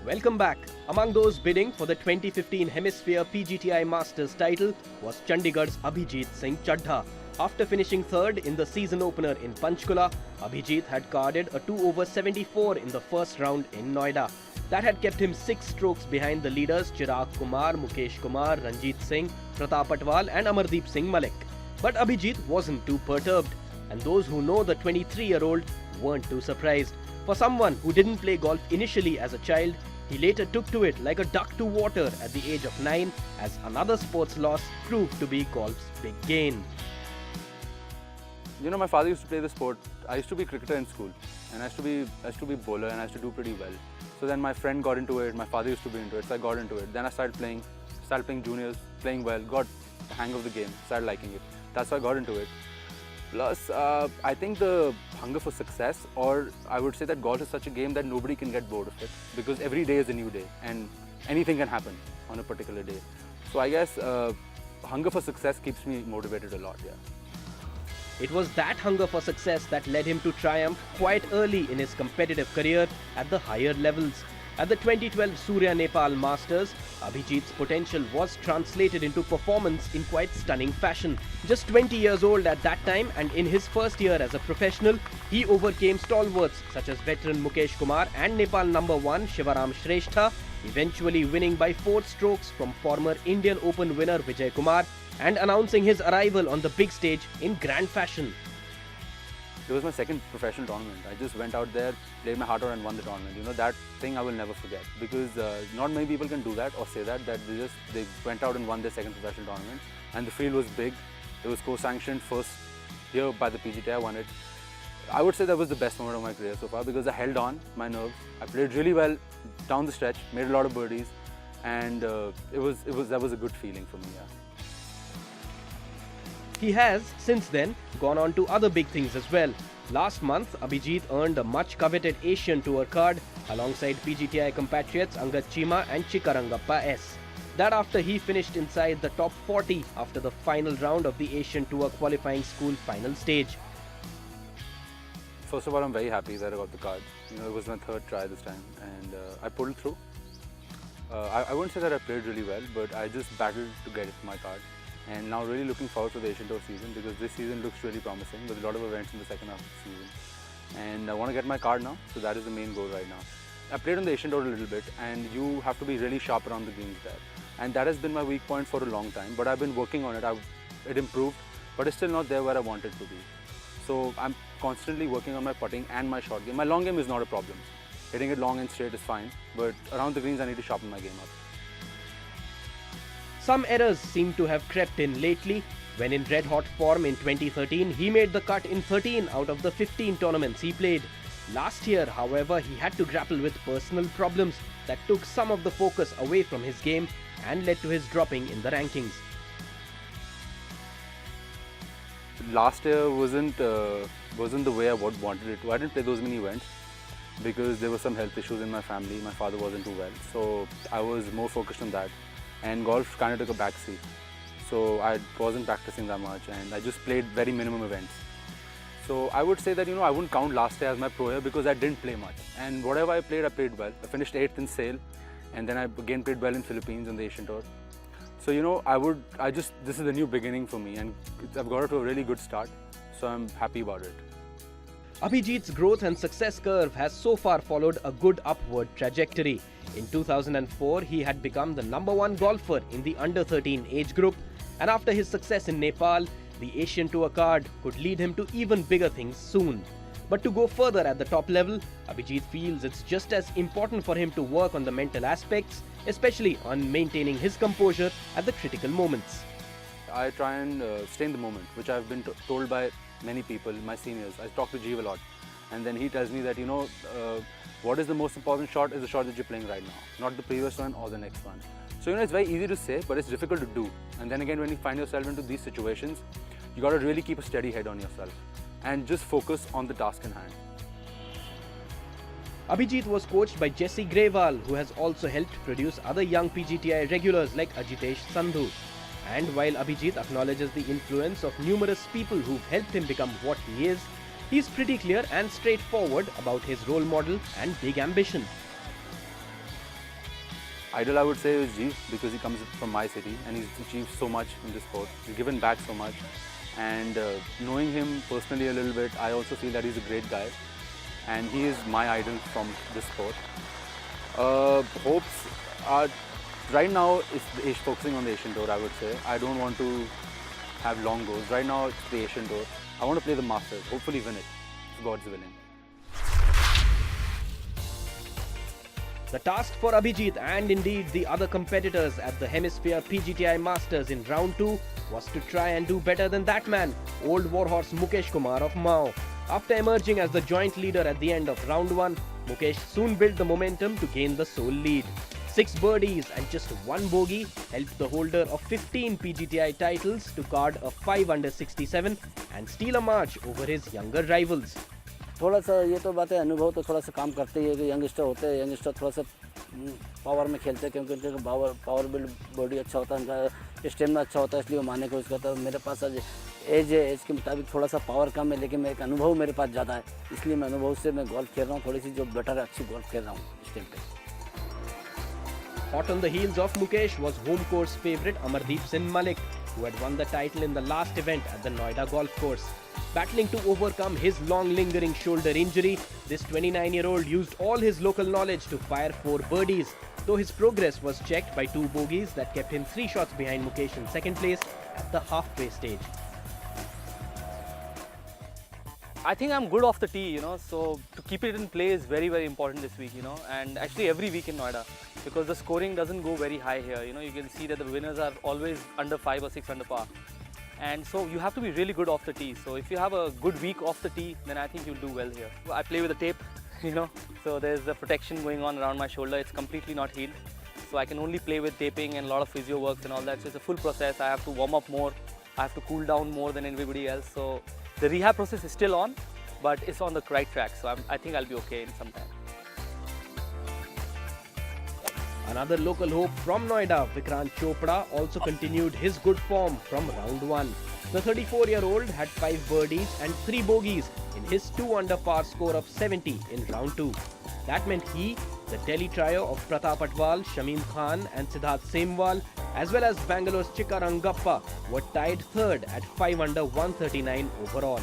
Welcome back. Among those bidding for the 2015 Hemisphere PGTI Masters title was Chandigarh's Abhijit Singh Chadha. After finishing third in the season opener in Panchkula, Abhijit had carded a 2 over 74 in the first round in Noida. That had kept him 6 strokes behind the leaders Chirag Kumar, Mukesh Kumar, Ranjit Singh, Pratap Atwal and Amardeep Singh Malik. But Abhijit wasn't too perturbed, and those who know the 23-year-old weren't too surprised. For someone who didn't play golf initially as a child, he later took to it like a duck to water at the age of 9, as another sports loss proved to be golf's big gain. You know, my father used to play the sport. I used to be cricketer in school, and I used to be bowler, and I used to do pretty well. So then my friend got into it, my father used to be into it, so I got into it. Then I started playing juniors, playing well, got the hang of the game, started liking it. That's why I got into it. Plus, I think the hunger for success, or I would say that golf is such a game that nobody can get bored of it, because every day is a new day and anything can happen on a particular day. So I guess hunger for success keeps me motivated a lot, yeah. It was that hunger for success that led him to triumph quite early in his competitive career at the higher levels. At the 2012 Surya Nepal Masters, Abhijit's potential was translated into performance in quite stunning fashion. Just 20 years old at that time, and in his first year as a professional, he overcame stalwarts such as veteran Mukesh Kumar and Nepal number 1 Shivaram Shrestha, eventually winning by 4 strokes from former Indian Open winner Vijay Kumar and announcing his arrival on the big stage in grand fashion. It was my second professional tournament. I just went out there, played my heart out and won the tournament. You know, that thing I will never forget, because not many people can do that or say that they went out and won their second professional tournament. And the field was big. It was co-sanctioned first here by the PGTI. I won it. I would say that was the best moment of my career so far, because I held on my nerves. I played really well down the stretch, made a lot of birdies, and that was a good feeling for me. Yeah. He has, since then, gone on to other big things as well. Last month, Abhijit earned a much-coveted Asian Tour card alongside PGTI compatriots Angad Chima and Chikkarangappa S. That after he finished inside the top 40 after the final round of the Asian Tour qualifying school final stage. First of all, I'm very happy that I got the card. You know, it was my third try this time, and I pulled through. I wouldn't say that I played really well, but I just battled to get my card. And now really looking forward to the Asian Tour season, because this season looks really promising with a lot of events in the second half of the season. And I want to get my card now, so that is the main goal right now. I played on the Asian Tour a little bit, and you have to be really sharp around the greens there. And that has been my weak point for a long time, but I've been working on it. It improved, but it's still not there where I want it to be. So I'm constantly working on my putting and my short game. My long game is not a problem. Hitting it long and straight is fine, but around the greens I need to sharpen my game up. Some errors seem to have crept in lately. When in red-hot form in 2013, he made the cut in 13 out of the 15 tournaments he played. Last year, however, he had to grapple with personal problems that took some of the focus away from his game and led to his dropping in the rankings. Last year wasn't the way I wanted it to. I didn't play those many events because there were some health issues in my family. My father wasn't too well, so I was more focused on that. And golf kind of took a back seat. So I wasn't practicing that much, and I just played very minimum events. So I would say that, you know, I wouldn't count last year as my pro year because I didn't play much. And whatever I played well. I finished 8th in Sale, and then I again played well in Philippines on the Asian Tour. So, you know, this is a new beginning for me, and I've got it to a really good start. So I'm happy about it. Abhijit's growth and success curve has so far followed a good upward trajectory. In 2004, he had become the number 1 golfer in the under-13 age group, and after his success in Nepal, the Asian Tour card could lead him to even bigger things soon. But to go further at the top level, Abhijit feels it's just as important for him to work on the mental aspects, especially on maintaining his composure at the critical moments. I try and stay in the moment, which I've been told by many people, my seniors. I talk to Jeev a lot, and then he tells me that, you know, what is the most important shot is the shot that you're playing right now, not the previous one or the next one. So, you know, it's very easy to say, but it's difficult to do. And then again, when you find yourself into these situations, you got to really keep a steady head on yourself and just focus on the task in hand. Abhijit was coached by Jesse Grewal, who has also helped produce other young PGTI regulars like Ajitesh Sandhu. And while Abhijit acknowledges the influence of numerous people who've helped him become what he is, he's pretty clear and straightforward about his role model and big ambition. Idol, I would say, is Jeev, because he comes from my city and he's achieved so much in this sport. He's given back so much. And knowing him personally a little bit, I also feel that he's a great guy. And he is my idol from this sport. Hopes are, right now, it's focusing on the Asian Tour, I would say. I don't want to have long goals. Right now, it's the Asian Tour. I want to play the Masters, hopefully win it, if God's willing. The task for Abhijit and indeed the other competitors at the Hemisphere PGTI Masters in round 2 was to try and do better than that man, old warhorse Mukesh Kumar of Mao. After emerging as the joint leader at the end of round 1, Mukesh soon built the momentum to gain the sole lead. 6 birdies and just 1 bogey helped the holder of 15 PGTI titles to card a 5 under 67 and steal a march over his younger rivals. थोड़ा सा ये तो बात है, अनुभव तो थोड़ा सा काम करते ही है कि यंगस्टर होते हैं, यंगस्टर थोड़ा सा पावर में खेलते हैं क्योंकि उनका पावर बिल्ड बॉडी अच्छा होता है, उनका स्टेमिना अच्छा होता है, इसलिए वो मारने की कोशिश करता है। मेरे पास आज एज है, एज के मुताबिक थोड़ा सा पावर कम है, लेकिन मेरे अनुभव मेरे पास ज़्यादा है, इसलिए मैं अनुभव से मैं गोल्फ खेल रहा हूँ, थोड़ी सी जो बेटर है, अच्छी गोल्फ खेल रहा हूँ इस टाइम पे। Hot on the heels of Mukesh was home course favourite Amardeep Singh Malik, who had won the title in the last event at the Noida Golf Course. Battling to overcome his long lingering shoulder injury, this 29-year-old used all his local knowledge to fire 4 birdies, though his progress was checked by 2 bogeys that kept him 3 shots behind Mukesh in second place at the halfway stage. I think I'm good off the tee, so to keep it in play is very, very important this week, and actually every week in Noida, because the scoring doesn't go very high here, you can see that the winners are always under 5 or 6 under par. And so you have to be really good off the tee. So if you have a good week off the tee, then I think you'll do well here. I play with a tape, so there's the protection going on around my shoulder. It's completely not healed. So I can only play with taping and a lot of physio works and all that. So it's a full process. I have to warm up more. I have to cool down more than everybody else. So the rehab process is still on, but it's on the right track. So I think I'll be okay in some time. Another local hope from Noida, Vikrant Chopra, also continued his good form from round 1. The 34-year-old had 5 birdies and 3 bogeys in his 2 under par score of 70 in round 2. That meant he, the Delhi trio of Pratap Atwal, Shamim Khan and Siddharth Semwal, as well as Bangalore's Chikka Rangappa, were tied third at 5 under 139 overall.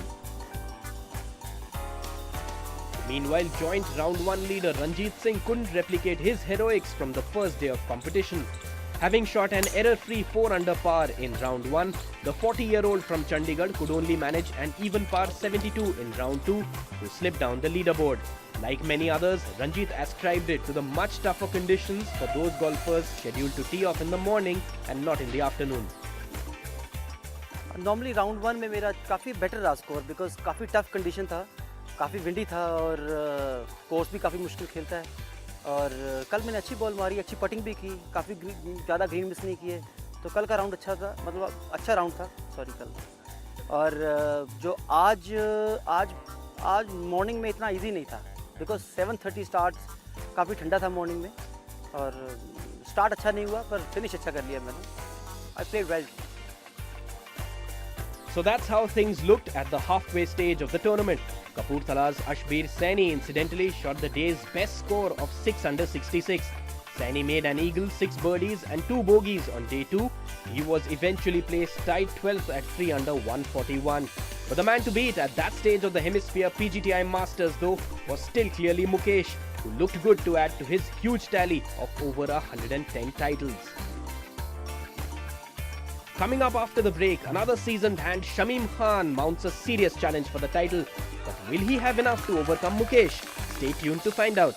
Meanwhile, joint round 1 leader Ranjit Singh couldn't replicate his heroics from the first day of competition. Having shot an error-free 4 under par in round 1, the 40-year-old from Chandigarh could only manage an even par 72 in round 2 to slip down the leaderboard. Like many others, Ranjit ascribed it to the much tougher conditions for those golfers scheduled to tee off in the morning and not in the afternoon. Normally round 1 में मेरा काफ़ी better रहा score because काफ़ी tough condition था, काफ़ी windy था और course भी काफ़ी मुश्किल खेलता है और कल मैंने अच्छी बॉल मारी, अच्छी पटिंग भी की, काफ़ी ज़्यादा ग्रीन मिस नहीं किए, तो कल का राउंड अच्छा था, मतलब अच्छा राउंड था कल। और जो आज मॉर्निंग में इतना इजी नहीं था बिकॉज 7:30 स्टार्ट, काफ़ी ठंडा था मॉर्निंग में और स्टार्ट अच्छा नहीं हुआ पर फिनिश अच्छा कर लिया मैंने। I played well. So that's how things looked at the halfway stage of the tournament. Kapurthala's Ashbir Saini incidentally shot the day's best score of 6 under 66. Saini made an eagle, 6 birdies and 2 bogeys on day 2. He was eventually placed tied 12th at 3 under 141. But the man to beat at that stage of the Hemisphere PGTI Masters though was still clearly Mukesh, who looked good to add to his huge tally of over 110 titles. Coming up after the break, another seasoned hand Shamim Khan mounts a serious challenge for the title. But will he have enough to overcome Mukesh? Stay tuned to find out.